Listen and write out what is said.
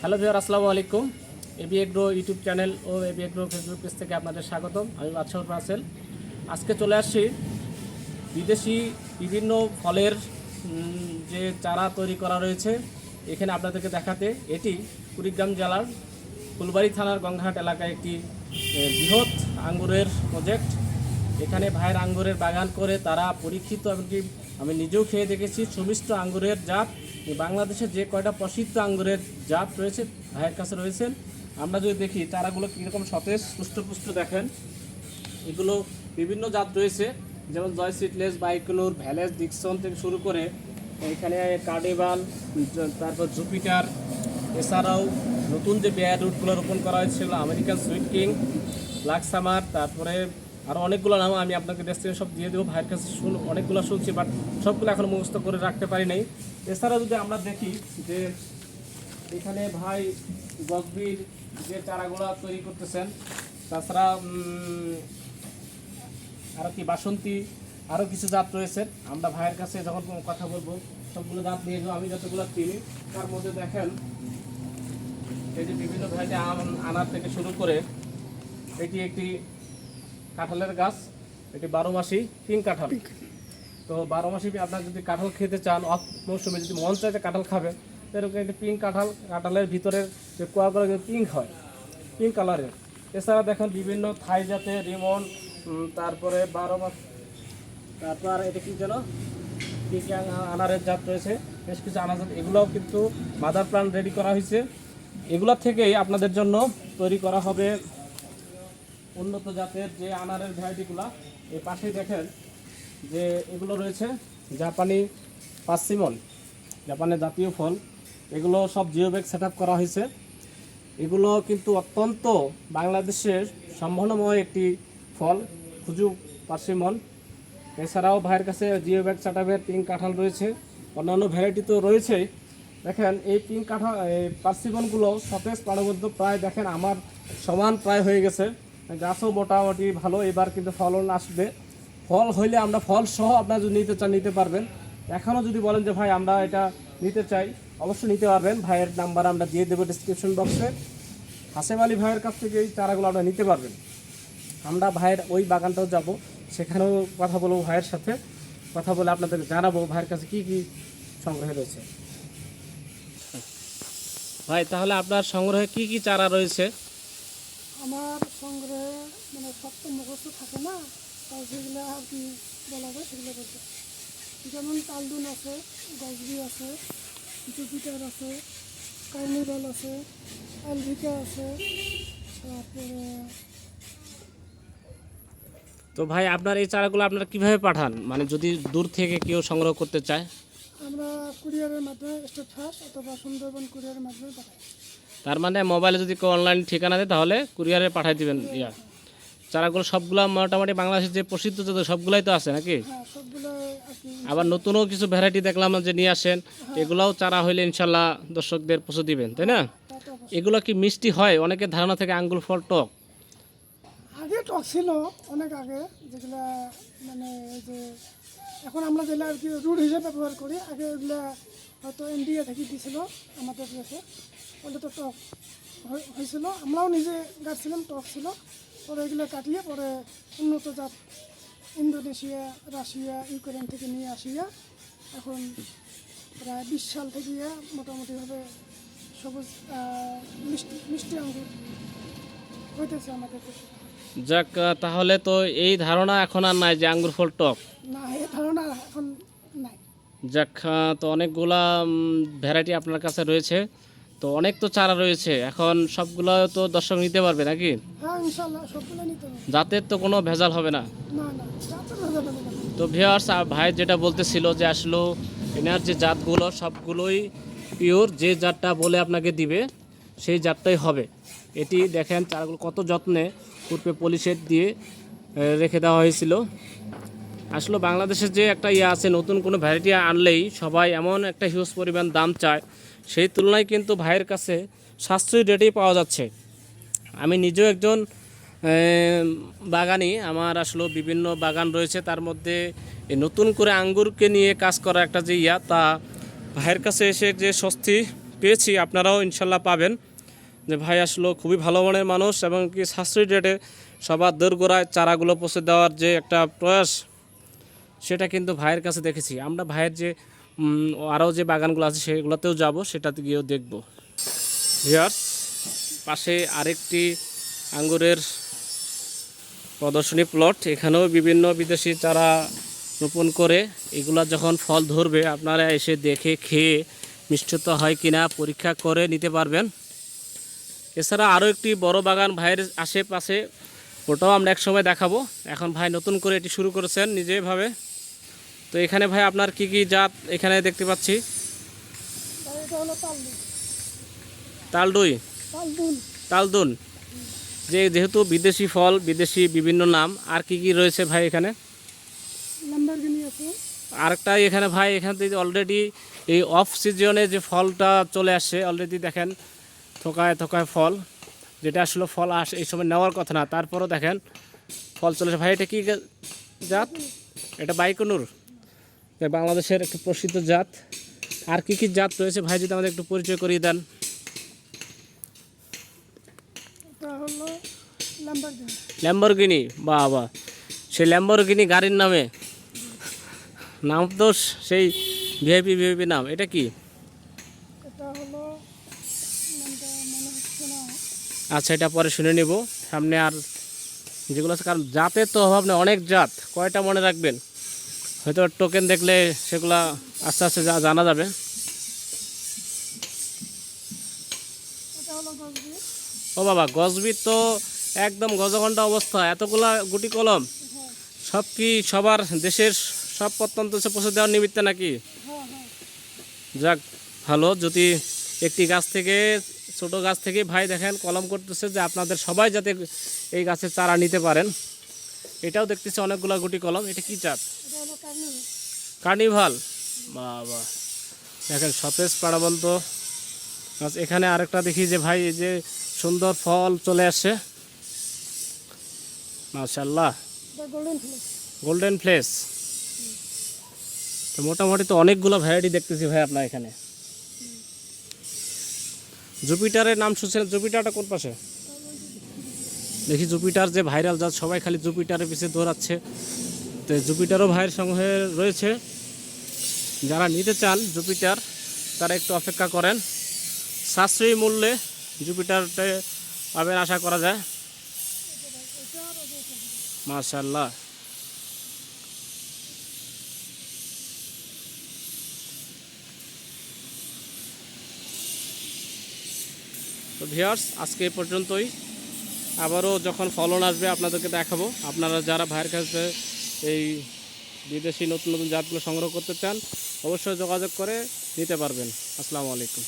Hello viewer, আসসালামু আলাইকুম। AB agro YouTube channel ও AB agro Facebook page থেকে আপনাদের স্বাগতম। আমি বাদশাহুর রাসেল। আজকে চলে আসছি বিদেশি বিভিন্ন ফলের যে চারা তৈরি করা রয়েছে এখানে আপনাদেরকে দেখাতে। এটি কুড়িগ্রাম জেলার ফুলবাড়ি থানার গঙ্গাহাট এলাকায় একটি বৃহৎ আঙ্গুরের প্রজেক্ট। এখানে ভাইয়ের আঙ্গুরের বাগান করে তারা পরীক্ষিত, এমনকি আমি নিজেও খেয়ে দেখেছি, সুমিষ্ট আঙ্গুরের জাত। বাংলাদেশে যে কয়টা প্রসিদ্ধ আঙ্গুরের জাত রয়েছে ভাইয়ের কাছে রয়েছেন। আমরা যদি দেখি চারাগুলো কীরকম সতেজ পুষ্ট দেখেন। এগুলো বিভিন্ন জাত রয়েছে, যেমন জয় সিডলেস, বাইকুনুর, ভ্যালেস, ডিকসন থেকে শুরু করে এখানে কার্নিভাল, তারপর জুপিটার, এছাড়াও নতুন যে বেয়ার রুটগুলো রোপণ করা হয়েছিল American sweet king, black summer, তারপরে আরও অনেকগুলো নাম আমি আপনাকে ডেস্টিনেশন সব দিয়ে দেবো। ভাইয়ের কাছে অনেকগুলো শুনছি, বাট সবগুলো এখন মুখস্থ করে রাখতে পারি নাই। এছাড়াও যদি আমরা দেখি যে এখানে ভাই গজবির যে চারাগুলো তৈরি করতেছেন, তাছাড়া আরও কি বাসন্তী, আরও কিছু জাত রয়েছে। আমরা ভাইয়ের কাছে যখন কথা বলবো সবগুলো জাত নিয়ে যাবো। আমি যতগুলো চিনি তার মধ্যে দেখেন এই যে বিভিন্ন ভ্যারাইটি আম, আনার থেকে শুরু করে এটি একটি কাঁঠালের গাছ, এটি 12 মাসি পিং কাঁঠাল। তো 12 মাসি আপনার যদি কাঁঠাল খেতে চান, অফ মৌসুমে যদি মন চাইতে কাঁঠাল খাবেন, এরকম একটি পিঙ্ক কাঁঠাল, কাঁঠালের ভিতরের যে কোয়াগুলো পিঙ্ক হয়, পিঙ্ক কালারের। এছাড়া দেখেন বিভিন্ন থাই জাতের রিমন, তারপরে 12 মাস, তারপর এটা কি যেন পিঙ্ক আনারের জাত রয়েছে, বেশ কিছু আনার জাত। এগুলোও কিন্তু মাদার প্লান্ট রেডি করা হয়েছে। এগুলোর থেকেই আপনাদের জন্য তৈরি করা হবে উন্নত জাতের যে আনারের ভ্যারাইটিগুলো। এই পাশেই দেখেন যে এগুলো রয়েছে জাপানি পার্সিমন, জাপানের জাতীয় ফল। এগুলো সব জিও ব্যাগ সেট করা হয়েছে। এগুলো কিন্তু অত্যন্ত বাংলাদেশের সম্ভাবনাময় একটি ফল, খুজু পার্সিমন। এছাড়াও ভাইয়ের কাছে জিও ব্যাগ সেট আপের পিঙ্ক কাঁঠাল রয়েছে, অন্যান্য ভ্যারাইটি তো রয়েছেই। দেখেন এই পিঙ্ক কাঁঠাল, এই পার্সিমনগুলো সতেজ প্রাণবদ্ধ, প্রায় দেখেন আমার সমান প্রায় হয়ে গেছে, গাছও মোটামুটি ভালো। এবার কিন্তু ফলন আসবে। ফল হইলে আমরা ফল সহ আপনারা যদি নিতে চান নিতে পারবেন। এখনও যদি বলেন যে ভাই আমরা এটা নিতে চাই, অবশ্যই নিতে পারবেন। ভাইয়ের নাম্বার আমরা দিয়ে দেবো ডিসক্রিপশন বক্সে। হাসেম আলী ভাইয়ের কাছ থেকে এই চারাগুলো আপনারা নিতে পারবেন। আমরা ভাইয়ের ওই বাগানটাও যাব, সেখানেও কথা বলবো, ভাইয়ের সাথে কথা বলে আপনাদের জানাবো ভাইয়ের কাছে কী কী সংগ্রহে রয়েছে। ভাই তাহলে আপনার সংগ্রহে কি কি চারা রয়েছে? আমার সংগ্রহে মানে সব তো মুখস্থ থাকে না, তাই যেগুলো আর কি বলা যায় সেগুলো বলতে। যেমন তালদুন আছে, গজবি আছে, জুপিটার আছে, কার্নিভাল আছে, আলভিকা আছে, তারপরে। তো ভাই আপনার এই চারাগুলো আপনারা কিভাবে পাঠান, মানে যদি দূর থেকে কেউ সংগ্রহ করতে চায়? আমরা কুরিয়ারের মাধ্যমে স্টেট ফাস্ট অথবা সুন্দরবন কুরিয়ারের মাধ্যমে পাঠাই। তার মানে মোবাইলে যদি কেউ অনলাইন ঠিকানা দেয় তাহলে কুরিয়ারে পাঠিয়ে দিবেন। চারাগুলো সবগুলো মোটামুটি বাংলাদেশের যে প্রসিদ্ধ সবগুলাই তো আছে নাকি? হ্যাঁ, সবগুলো আর কি। আবার নতুনও কিছু ভ্যারাইটি দেখলাম যে নিয়ে আসেন, এগুলাও চারা হইলে ইনশাল্লাহ দর্শকদের পৌঁছে দিবেন, তাই না? তা তো অবশ্যই। এগুলো কি মিষ্টি হয়? অনেকের ধারণা থেকে আঙ্গুর ফল টক। আগে টক ছিল অনেক আগে, যেগুলা মানে এই যে এখন আমরা যেগুলো আর কি রুট হিসেবে ব্যবহার করি, আগে ওগুলা হয়তো ইন্ডিয়া থেকে দিয়েছিল আমাদের দেশে, ওটা তো টক হয়েছিল। আমরাও নিজে গাছছিলাম, টক ছিল। পরে এগুলো কাটিয়ে পরে উন্নত জাত ইন্দোনেশিয়া, রাশিয়া, ইউক্রেন থেকে নিয়ে আসিয়া এখন প্রায় 20 সাল থেকে মোটামুটিভাবে সবুজ মিষ্টি মিষ্টি আঙ্গুর হইতেছে আমাদের দেশে। যাক, তাহলে তো এই ধারণা এখন আর নাই যে আঙ্গুর ফল টক। না, এই ধারণা এখন নাই। যাক, তো অনেকগুলা ভ্যারাইটি আপনার কাছে রয়েছে, তো অনেক তো চারা রয়েছে, এখন সবগুলো তো দর্শক নিতে পারবে নাকি? হ্যাঁ, ইনশাল্লাহ সবগুলো নিতে হবে। জাতের তো কোনো ভেজাল হবে না? না না, জাতের ভেজাল হবে না। তো ভিউয়ার্স, ভাই যেটা বলতেছিল যে আসলে এনার যে জাতগুলো সবগুলোই পিওর, যে জাতটা বলে আপনাকে দিবে সেই জাতটাই হবে। এটি দেখেন চারাগুলো কত যত্নে পূর্বে পলিশেড দিয়ে রেখে দেওয়া হয়েছিল। আসলে বাংলাদেশের যে একটা আছে, নতুন কোনো ভ্যারাইটি আনলেই সবাই এমন একটা হিউজ পরিমাণ দাম চায়, সেই তুলনায় কিন্তু ভাইয়ের কাছে সাশ্রয়ী রেটেই পাওয়া যাচ্ছে। আমি নিজেও একজন বাগানি, আমার আসলে বিভিন্ন বাগান রয়েছে, তার মধ্যে এই নতুন করে আঙ্গুরকে নিয়ে কাজ করা একটা যে তা ভাইয়ের কাছে এসে যে স্বস্তি পেয়েছি, আপনারাও ইনশাল্লাহ পাবেন। যে ভাই আসলো খুবই ভালো মনের মানুষ এবং কি সাশ্রয়ী রেটে সবার দোরগোড়ায় চারাগুলো পৌঁছে দেওয়ার যে একটা প্রয়াস, সেটা কিন্তু ভাইয়ের কাছে দেখেছি। আমরা ভাইয়ের যে আরও যে বাগানগুলো আছে সেগুলোতেও যাব, সেটাতে গিয়েও দেখব। ভিউয়ার্স, পাশে আরেকটি আঙ্গুরের প্রদর্শনী প্লট, এখানেও বিভিন্ন বিদেশি চারা রোপণ করে এগুলা যখন ফল ধরবে আপনারা এসে দেখে খেয়ে মিষ্টতা হয় কিনা পরীক্ষা করে নিতে পারবেন। এছাড়া আরও একটি বড় বাগান ভাইয়ের আশেপাশে, ওটাও আমরা এক সময় দেখাবো। এখন ভাই নতুন করে এটি শুরু করেছেন নিজেভাবে। তো এখানে ভাই আপনার কি কি জাত এখানে দেখতে পাচ্ছি? আর এটা হলো তালদুল। তালডুই, তালদুল তালদুন, যেহেতু বিদেশি ফল, বিদেশি বিভিন্ন নাম, আর কি কি রয়েছে ভাই এখানে? ল্যাম্বরগিনি আছে। আরেকটা এখানে ভাই, এখান থেকে অলরেডি এই অফ সিজনে যে ফলটা চলে আসছে অলরেডি, দেখেন থোকায় থোকায় ফল, যেটা আসলে ফল আসে এই সময় নেওয়ার কথা না, তারপরও দেখেন ফল চলে আসে। ভাই এটা কি জাত? এটা বাইকনুর, বাংলাদেশের একটি প্রসিদ্ধ জাত। আর কি কি জাত রয়েছে ভাই যদি আমাদের একটু পরিচয় করিয়ে দেন? এটা হলো ল্যাম্বরগিনি। ল্যাম্বরগিনি, বাহ বাহ, সেই ল্যাম্বরগিনি গাড়ির নামে, নাম তো সেই ভিআইপি নাম। এটা কি? এটা হলো নামটা মনে হচ্ছে না। আচ্ছা, এটা পরে শুনে নেব সামনে। আর যেগুলো আছে, কারণ জাতের তো অভাব নেই, অনেক জাত, কয়টা মনে রাখবেন? হয়তো টোকেন দেখলে সেগুলা আস্তে আস্তে জানা যাবে। এটা হলো গজবি। ও বাবা, গজবির তো একদম গজঘণ্টা অবস্থা, এতগুলা গুটি কলম, হ্যাঁ সব কি সবার দেশের সব প্রত্যন্ত পৌঁছে দেওয়ার নিমিত্তে নাকি? হ্যাঁ হ্যাঁ। যাক, ভালো। যদি একটি গাছ থেকে, ছোট গাছ থেকে ভাই দেখেন কলম করতেছে যে আপনাদের সবাই যাতে এই গাছের চারা নিতে পারেন। এটাও দেখতেছি অনেকগুলা গুটি কলম। এটা কি জাত? এটা হলো কার্নিভেল। কার্নিভাল, বাবা দেখেন সতেজ প্রাণবন্ত গাছ। এখানে আরেকটা দেখি যে ভাই, এই যে সুন্দর ফল চলে আসছে, মাশাআল্লাহ, এটা গোল্ডেন ফ্লেক্স। গোল্ডেন ফ্লেস। তো মোটামুটি তো অনেকগুলো ভ্যারাইটি দেখতেছি ভাই আপনার এখানে। জুপিটারের নাম শুনছেন? জুপিটারটা কোন পাশে? দেখি জুপিটার যে ভাইরাল জাত, সবাই খালি জুপিটারের পিছিয়ে দৌড়াচ্ছে। তো জুপিটারও ভাইয়ের সঙ্গে রয়েছে। যারা নিতে চান জুপিটার, তারা একটু অপেক্ষা করেন, সাশ্রয়ী মূল্যে জুপিটারটা পাবেন আশা করা যায়। মাশাআল্লাহ। তো ভিউয়ার্স, আজকে এই পর্যন্তই। আবারও যখন ফলন আসবে আপনাদেরকে দেখাবো। আপনারা যারা ভাইয়ের কাছে এই বিদেশি নতুন নতুন জাতগুলো সংগ্রহ করতে চান, অবশ্যই যোগাযোগ করে নিতে পারবেন। আসসালামু আলাইকুম।